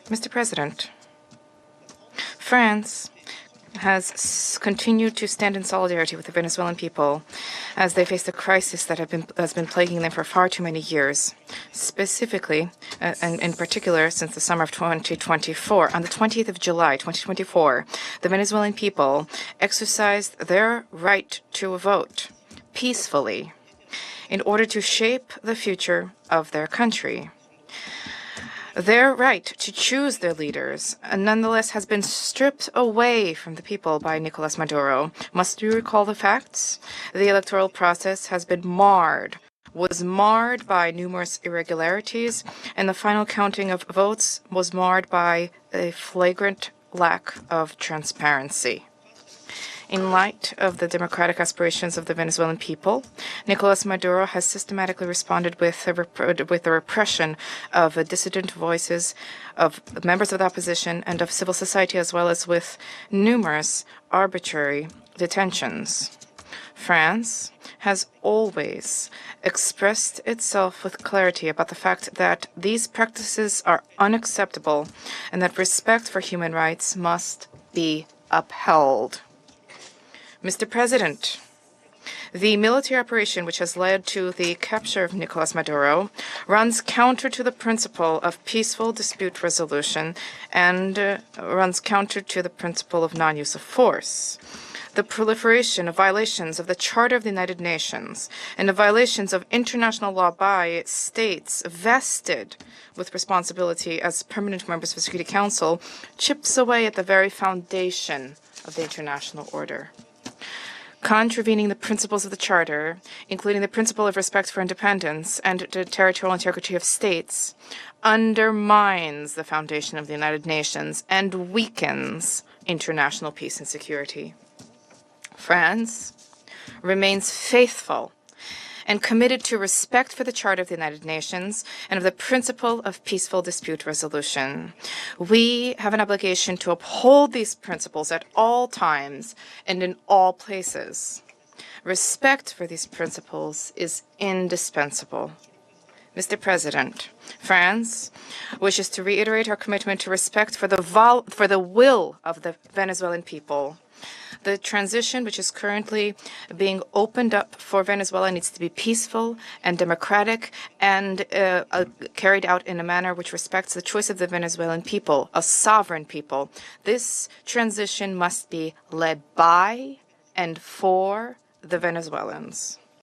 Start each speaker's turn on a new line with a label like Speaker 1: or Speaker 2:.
Speaker 1: Mr. President, France has continued to stand in solidarity with the Venezuelan people as they face the crisis that has been plaguing them for far too many years. Specifically, and in particular, since the summer of 2024, on the 20th of July, 2024, the Venezuelan people exercised their right to vote peacefully in order to shape the future of their country. Their right to choose their leaders, nonetheless, has been stripped away from the people by Nicolas Maduro. Must we recall the facts? The electoral process was marred by numerous irregularities, and the final counting of votes was marred by a flagrant lack of transparency. In light of the democratic aspirations of the Venezuelan people, Nicolas Maduro has systematically responded with the repression of dissident voices, of members of the opposition, and of civil society, as well as with numerous arbitrary detentions. France has always expressed itself with clarity about the fact that these practices are unacceptable and that respect for human rights must be upheld. Mr. President, the military operation which has led to the capture of Nicolas Maduro runs counter to the principle of peaceful dispute resolution and runs counter to the principle of non-use of force. The proliferation of violations of the Charter of the United Nations and of violations of international law by states vested with responsibility as permanent members of the Security Council chips away at the very foundation of the international order. Contravening the principles of the Charter, including the principle of respect for independence and the territorial integrity of states, undermines the foundation of the United Nations and weakens international peace and security. France remains faithful and committed to respect for the Charter of the United Nations and of the principle of peaceful dispute resolution. We have an obligation to uphold these principles at all times and in all places. Respect for these principles is indispensable. Mr. President, France wishes to reiterate our commitment to respect for the will of the Venezuelan people. The transition which is currently being opened up for Venezuela needs to be peaceful and democratic and carried out in a manner which respects the choice of the Venezuelan people, a sovereign people. This transition must be led by and for the Venezuelans.